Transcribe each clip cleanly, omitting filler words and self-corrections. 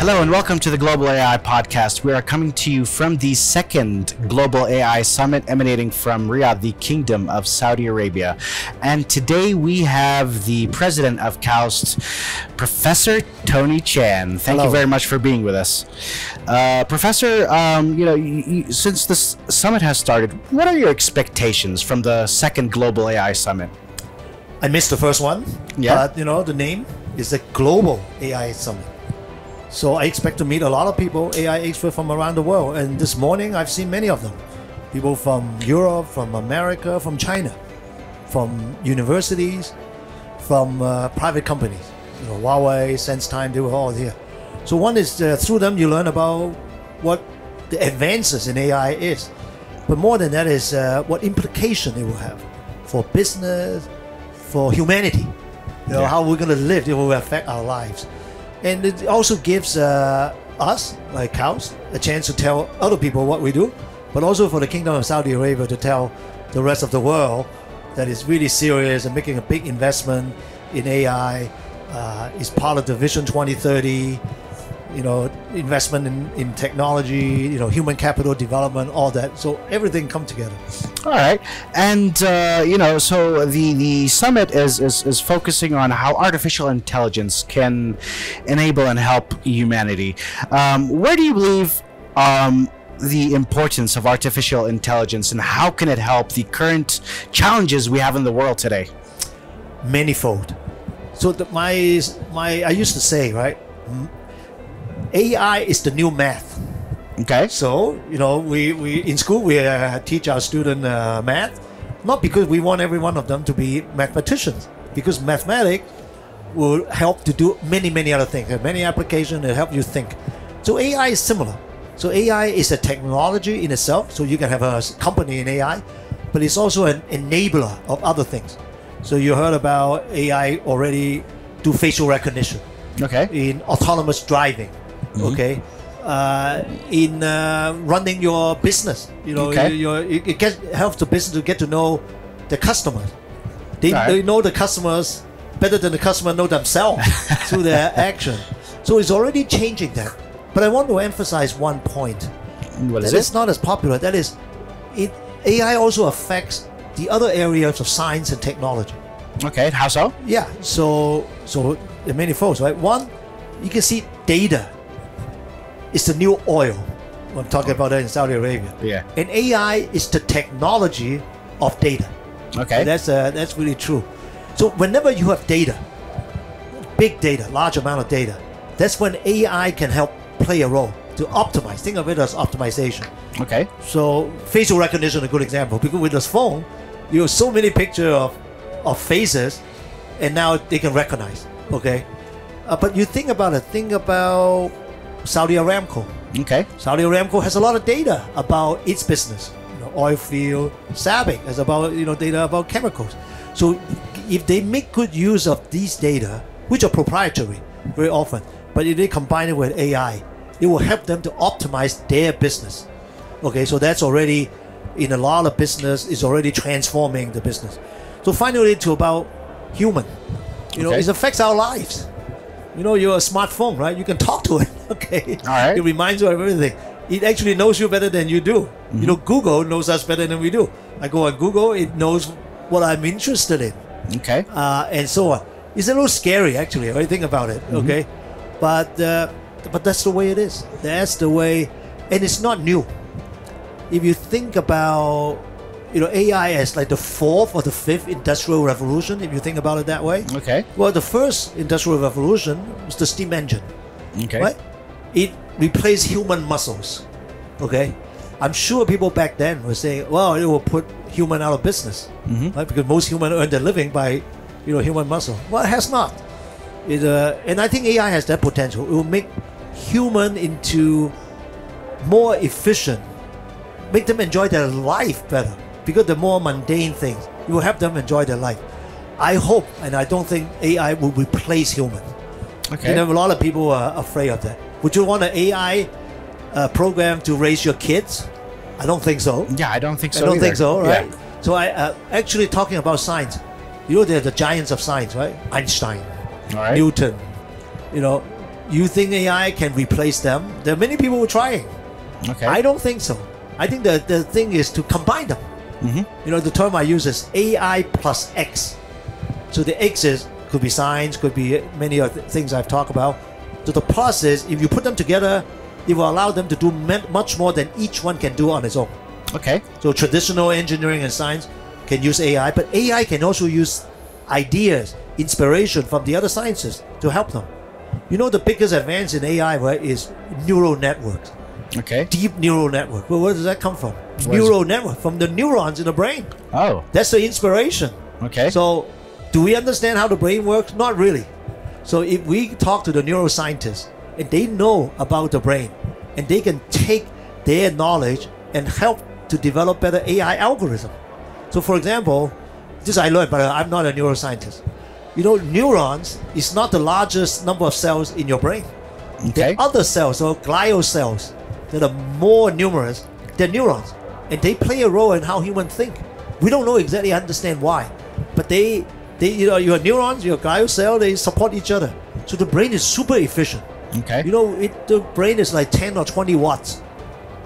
Hello and welcome to the Global AI Podcast. We are coming to you from the second Global AI Summit emanating from Riyadh, the Kingdom of Saudi Arabia. And today we have the president of KAUST, Professor Tony Chan. Thank you very much for being with us. Professor, since this summit has started, what are your expectations from the second Global AI Summit? I missed the first one, but the name is the Global AI Summit. So I expect to meet a lot of people, AI experts from around the world. And this morning, I've seen many of them. People from Europe, from America, from China, from universities, from private companies. Huawei, SenseTime, they were all here. So one is through them, you learn about what the advances in AI is. But more than that is what implication it will have for business, for humanity. How we're going to live, it will affect our lives. And it also gives us, like KAUST, a chance to tell other people what we do, but also for the Kingdom of Saudi Arabia to tell the rest of the world that it's really serious and making a big investment in AI. Is part of the Vision 2030, investment in technology, human capital development, all that. So everything come together. All right. And, so the summit is focusing on how artificial intelligence can enable and help humanity. Where do you believe the importance of artificial intelligence and how can it help the current challenges we have in the world today? Manifold. So I used to say, right, AI is the new math. Okay. So, we in school, we teach our students math, not because we want every one of them to be mathematicians, because mathematics will help to do many, many other things, many applications that help you think. So AI is similar. So AI is a technology in itself, so you can have a company in AI, but it's also an enabler of other things. So you heard about AI already do facial recognition. Okay. In autonomous driving. Okay. In running your business, it helps the business to get to know the customers. They know the customers better than the customer know themselves through their action. So it's already changing that. But I want to emphasize one point. What is that it? It's not as popular. That is, AI also affects the other areas of science and technology. Okay, how so? Yeah, so there are many folks, right? One, you can see data is the new oil. I'm talking about that in Saudi Arabia. Yeah. And AI is the technology of data. Okay. And that's really true. So whenever you have data, big data, large amount of data, that's when AI can help play a role to optimize. Think of it as optimization. Okay. So facial recognition is a good example, because with this phone, you have so many pictures of faces, and now they can recognize. Okay. But you think about it. Think about Saudi Aramco. Okay. Saudi Aramco has a lot of data about its business. Oil field, SABIC has about data about chemicals. So if they make good use of these data, which are proprietary very often, but if they combine it with AI, it will help them to optimize their business. Okay, so that's already in a lot of business is already transforming the business. So finally, to about human, it affects our lives. You're a smartphone, right? You can talk to it. Okay. All right. It reminds you of everything. It actually knows you better than you do. Google knows us better than we do. I go on Google, it knows what I'm interested in. Okay. And so on. It's a little scary, actually, when you think about it. Okay. But that's the way it is. That's the way, and it's not new. If you think about AI as like the fourth or the fifth industrial revolution, if you think about it that way. Okay. Well, the first industrial revolution was the steam engine. Okay. Right? It replaced human muscles. Okay. I'm sure people back then were saying, well, it will put human out of business. Right? Because most humans earn their living by human muscle. Well, it has not. And I think AI has that potential. It will make human into more efficient, make them enjoy their life better. Because the more mundane things, it will help them enjoy their life. I hope, and I don't think AI will replace human. Okay. A lot of people are afraid of that. Would you want an AI program to raise your kids? I don't think so. Yeah, I don't think so. I don't either. think so, right? Yeah. So I actually talking about science. They're the giants of science, right? Einstein, All right. Newton, you think AI can replace them? There are many people who are trying. Okay. I don't think so. I think the thing is to combine them. You know, the term I use is AI plus X. So the X could be science, could be many of the things I've talked about. So the plus is if you put them together, it will allow them to do much more than each one can do on its own. Okay. So traditional engineering and science can use AI, but AI can also use ideas, inspiration from the other sciences to help them. You know, the biggest advance in AI, right, is neural networks. Okay. Deep neural network. Well, where does that come from? Neural network, from the neurons in the brain. Oh. That's the inspiration. Okay. So, do we understand how the brain works? Not really. So, if we talk to the neuroscientists and they know about the brain and they can take their knowledge and help to develop better AI algorithm. So, for example, this I learned, but I'm not a neuroscientist. You know, neurons is not the largest number of cells in your brain. Okay. The other cells, or glial cells, that are more numerous, they're neurons. And they play a role in how humans think. We don't know exactly understand why. But they you know, your neurons, your glial cell, they support each other. So the brain is super efficient. Okay. You know, the brain is like 10 or 20 watts.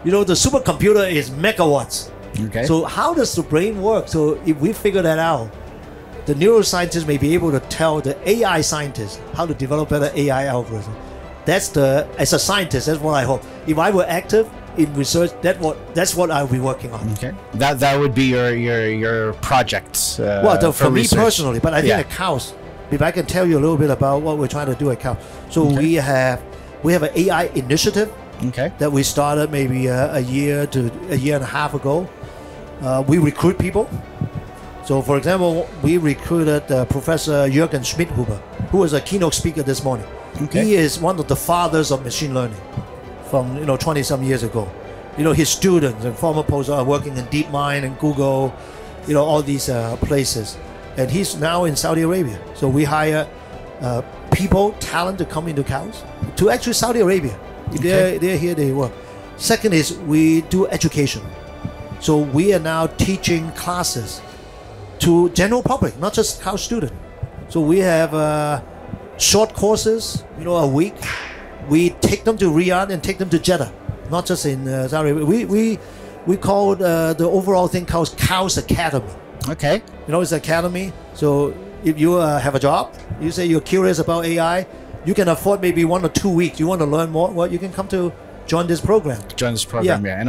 You know, the supercomputer is megawatts. Okay. So how does the brain work? So if we figure that out, the neuroscientists may be able to tell the AI scientists how to develop better AI algorithms. As a scientist, that's what I hope. If I were active in research, that's what I'll be working on. Okay. That would be your project. For me research. personally, but I think at Cows, if I can tell you a little bit about what we're trying to do at Cows. So we have an AI initiative that we started maybe a year and a half ago. We recruit people. So, for example, we recruited Professor Jürgen Schmidhuber, who was a keynote speaker this morning. Okay. He is one of the fathers of machine learning from 20-some years ago. You know, his students and former postdocs are working in DeepMind and Google, you know, all these places. And he's now in Saudi Arabia. So we hire people, talent to come into Cows to actually Saudi Arabia. If they're here, they work. Second is we do education. So we are now teaching classes to general public, not just Cows students. So we have short courses, a week. We take them to Riyadh and take them to Jeddah, not just in Saudi Arabia. We call the overall thing called Cows Academy. Okay. It's an academy. So if you have a job, you say you're curious about AI, you can afford maybe 1 or 2 weeks. You want to learn more? Well, you can come to join this program. And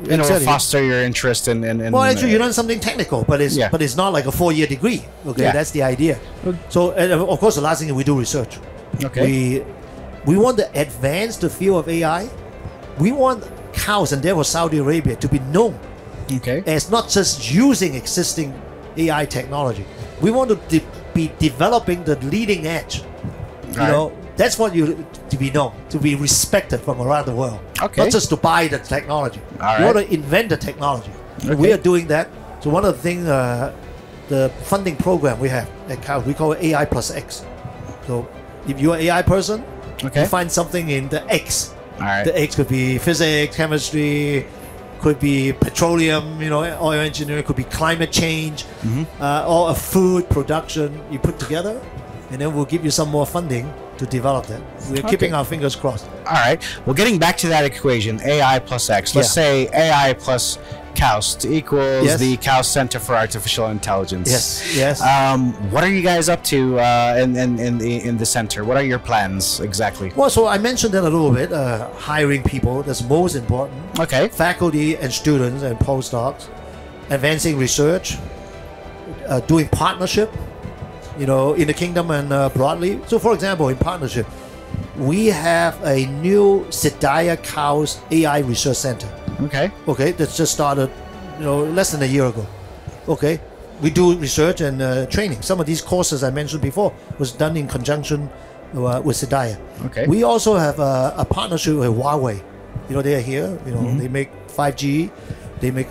it'll foster your interest in well, actually, you learn something technical, but it's not like a 4-year degree. Okay, that's the idea. So, and of course, the last thing is we do research. Okay. We want to advance the field of AI. We want Cows and therefore Saudi Arabia to be known as not just using existing AI technology. We want to be developing the leading edge. That's what to be known, to be respected from around the world. Not just to buy the technology. We want to invent the technology. We are doing that. So one of the things, the funding program we have at Cows, we call it AI plus X. So if you're an AI person, you find something in the X. The X could be physics, chemistry, could be petroleum, oil engineering, could be climate change, or a food production you put together, and then we'll give you some more funding to develop that. We're keeping our fingers crossed. All right. Well, getting back to that equation, AI plus X. Let's say AI plus Cows equals the Cows Center for Artificial Intelligence. Yes. What are you guys up to in the center? What are your plans exactly? Well, so I mentioned that a little bit. Hiring people, that's most important. Faculty and students and postdocs, advancing research, doing partnership, in the kingdom and broadly. So, for example, in partnership, we have a new Sedaya Cows AI Research Center. That's just started, less than a year ago. We do research and training. Some of these courses I mentioned before was done in conjunction with Sedaya. We also have a partnership with Huawei. They are here. They make 5G. They make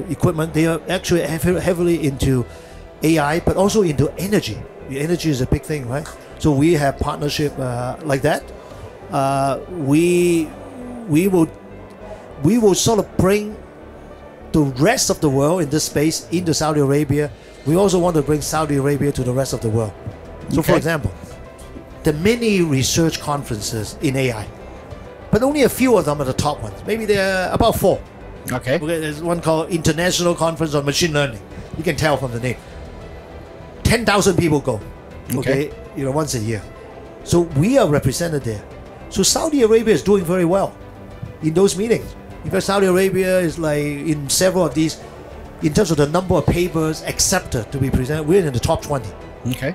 equipment. They are actually heavily into AI, but also into energy. The energy is a big thing, right? So we have partnership like that. We will sort of bring the rest of the world in this space into Saudi Arabia. We also want to bring Saudi Arabia to the rest of the world. So, for example, the many research conferences in AI, but only a few of them are the top ones. Maybe there are about 4. Okay. There's one called International Conference on Machine Learning. You can tell from the name. 10,000 people go. Okay. Once a year. So we are represented there. So Saudi Arabia is doing very well in those meetings. Because Saudi Arabia is like in several of these, in terms of the number of papers accepted to be presented, we're in the top 20. Okay.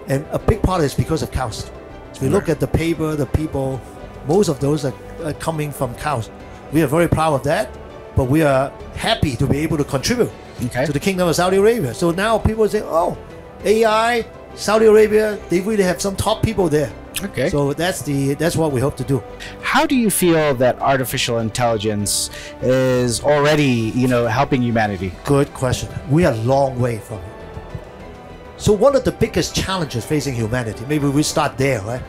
And a big part is because of cows. If you look at the paper, the people, most of those are coming from cows. We are very proud of that, but we are happy to be able to contribute to the Kingdom of Saudi Arabia. So now people say, oh, AI, Saudi Arabia, they really have some top people there. Okay. So that's what we hope to do. How do you feel that artificial intelligence is already, helping humanity? Good question. We are a long way from it. So one of the biggest challenges facing humanity, maybe we start there, right?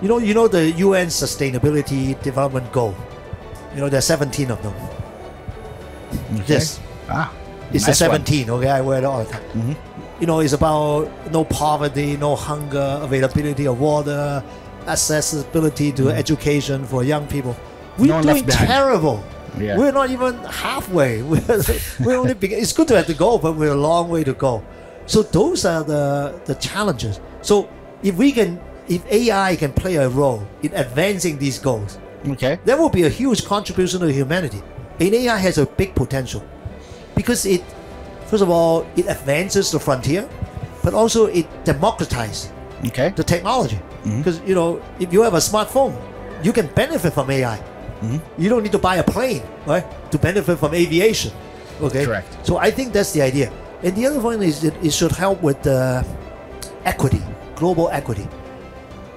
You know the UN Sustainability Development Goal. There are 17 of them. Okay. Yes. It's nice the 17, okay? I wear it all the time. Mm-hmm. It's about no poverty, no hunger, availability of water, accessibility to education for young people. We're doing terrible. Yeah. We're not even halfway. We're only it's good to have the goal, but we're a long way to go. So those are the challenges. So if AI can play a role in advancing these goals, there will be a huge contribution to humanity. And AI has a big potential because first of all, it advances the frontier, but also it democratizes the technology. Because, if you have a smartphone, you can benefit from AI. You don't need to buy a plane, right, to benefit from aviation. Okay? Correct. So I think that's the idea. And the other one is that it should help with equity, global equity.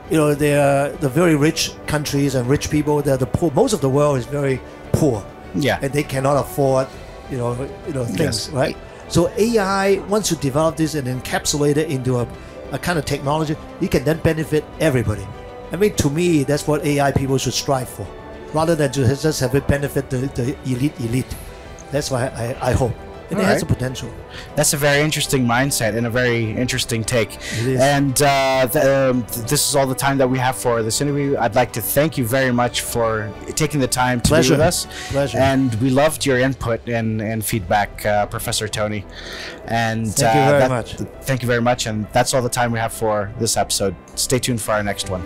There are the very rich countries and rich people. They're the poor. Most of the world is very poor. Yeah. And they cannot afford, things, Yes. right? So AI, once you develop this and encapsulate it into a kind of technology, you can then benefit everybody. I mean, to me, that's what AI people should strive for, rather than just have it benefit the elite. That's why I hope. And it has the potential. That's a very interesting mindset and a very interesting take. It is. And this is all the time that we have for this interview. I'd like to thank you very much for taking the time to be with us. Pleasure. And we loved your input and feedback, Professor Tony. And thank you very much. Thank you very much. And that's all the time we have for this episode. Stay tuned for our next one.